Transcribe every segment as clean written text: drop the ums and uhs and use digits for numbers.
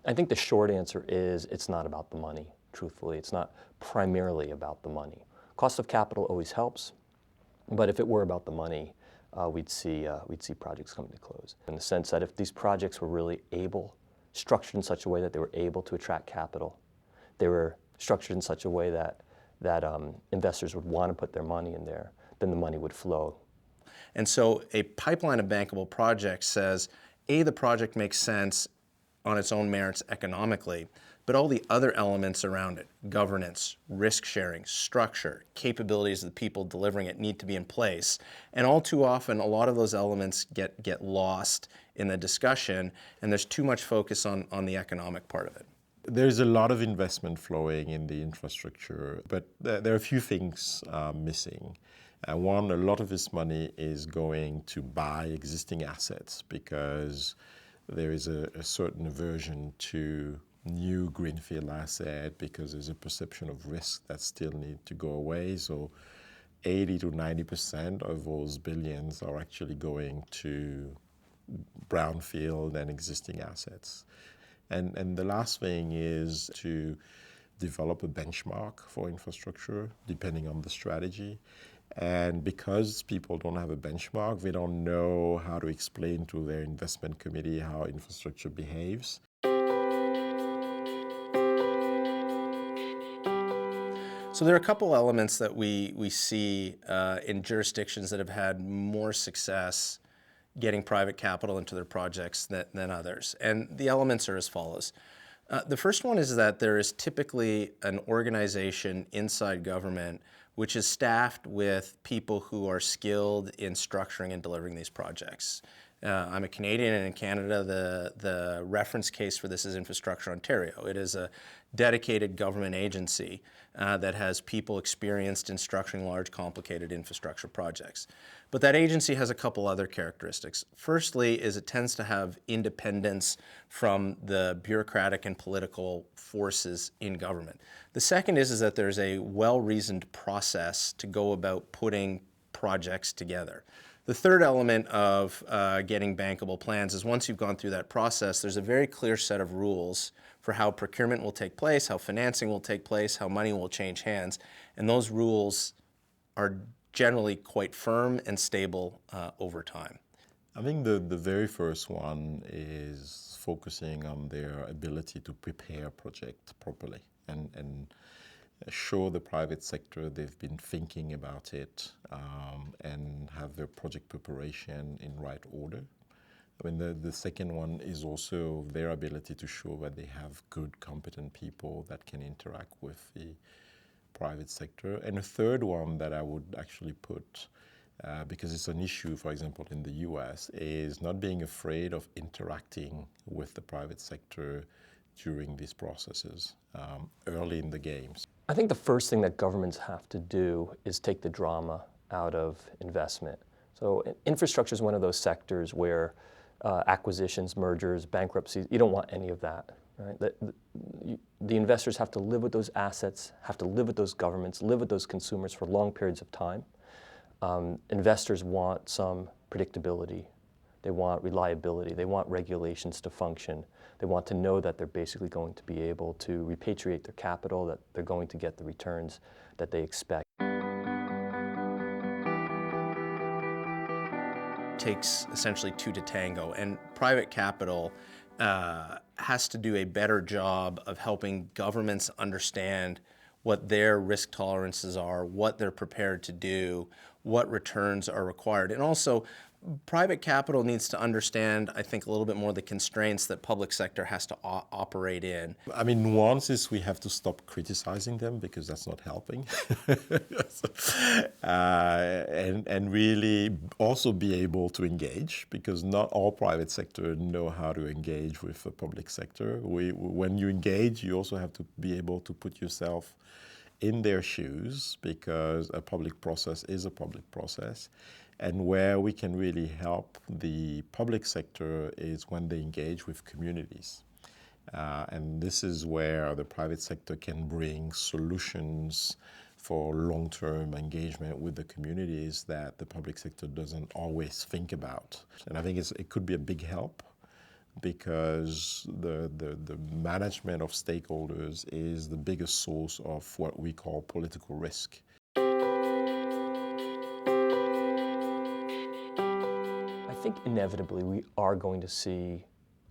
I think the short answer is it's not about the money, truthfully. It's not primarily about the money. Cost of capital always helps, but if it were about the money, we'd see projects coming to close. In the sense that if these projects were really structured in such a way that they were able to attract capital, they were structured in such a way that investors would want to put their money in there, then the money would flow. And so a pipeline of bankable projects says, A, the project makes sense on its own merits economically, but all the other elements around it, governance, risk sharing, structure, capabilities of the people delivering it need to be in place. And all too often, a lot of those elements get lost in the discussion, and there's too much focus on the economic part of it. There's a lot of investment flowing in the infrastructure, but there are a few things missing. One, a lot of this money is going to buy existing assets because there is a certain aversion to new greenfield asset because there's a perception of risk that still need to go away. So 80 to 90% of those billions are actually going to brownfield and existing assets. And the last thing is to develop a benchmark for infrastructure, depending on the strategy. And because people don't have a benchmark, they don't know how to explain to their investment committee how infrastructure behaves. So there are a couple elements that we see in jurisdictions that have had more success getting private capital into their projects than others. And the elements are as follows. The first one is that there is typically an organization inside government which is staffed with people who are skilled in structuring and delivering these projects. I'm a Canadian, and in Canada, the reference case for this is Infrastructure Ontario. It is a dedicated government agency that has people experienced in structuring large, complicated infrastructure projects. But that agency has a couple other characteristics. Firstly is it tends to have independence from the bureaucratic and political forces in government. The second is that there's a well-reasoned process to go about putting projects together. The third element of getting bankable plans is once you've gone through that process, there's a very clear set of rules for how procurement will take place, how financing will take place, how money will change hands, and those rules are generally quite firm and stable over time. I think the very first one is focusing on their ability to prepare a project properly and show the private sector they've been thinking about it and have their project preparation in right order. I mean, the second one is also their ability to show that they have good, competent people that can interact with the private sector. And a third one that I would actually put, because it's an issue, for example, in the US, is not being afraid of interacting with the private sector during these processes early in the games. I think the first thing that governments have to do is take the drama out of investment. So infrastructure is one of those sectors where acquisitions, mergers, bankruptcies, you don't want any of that. Right? The investors have to live with those assets, have to live with those governments, live with those consumers for long periods of time. Investors want some predictability. They want reliability. They want regulations to function. They want to know that they're basically going to be able to repatriate their capital, that they're going to get the returns that they expect. It takes essentially two to tango, and private capital has to do a better job of helping governments understand what their risk tolerances are, what they're prepared to do, what returns are required. And also, private capital needs to understand, I think, a little bit more the constraints that public sector has to operate in. I mean, once is we have to stop criticizing them because that's not helping. And really also be able to engage, because not all private sector know how to engage with the public sector. When you engage, you also have to be able to put yourself in their shoes, because a public process is a public process. And where we can really help the public sector is when they engage with communities. And this is where the private sector can bring solutions for long-term engagement with the communities that the public sector doesn't always think about. And I think it could be a big help. because the management of stakeholders is the biggest source of what we call political risk. I think inevitably we are going to see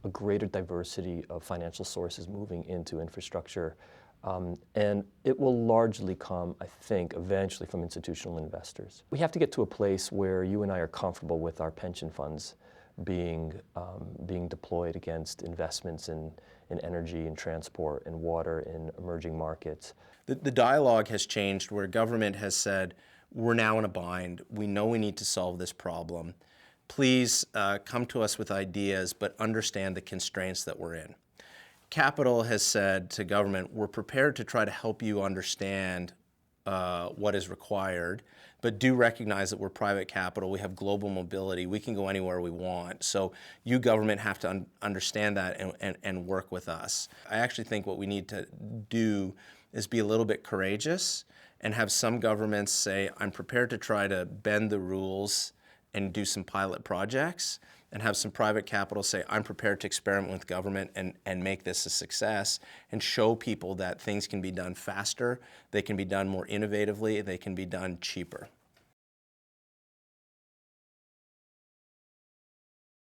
a greater diversity of financial sources moving into infrastructure. And it will largely come, I think, eventually from institutional investors. We have to get to a place where you and I are comfortable with our pension funds being deployed against investments in energy and transport and water in emerging markets. The dialogue has changed where government has said, we're now in a bind. We know we need to solve this problem. Please come to us with ideas, but understand the constraints that we're in. Capital has said to government, we're prepared to try to help you understand what is required, but do recognize that we're private capital, we have global mobility, we can go anywhere we want. So you, government, have to understand that and work with us. I actually think what we need to do is be a little bit courageous and have some governments say, I'm prepared to try to bend the rules and do some pilot projects, and have some private capital say, I'm prepared to experiment with government and make this a success, and show people that things can be done faster, they can be done more innovatively, they can be done cheaper.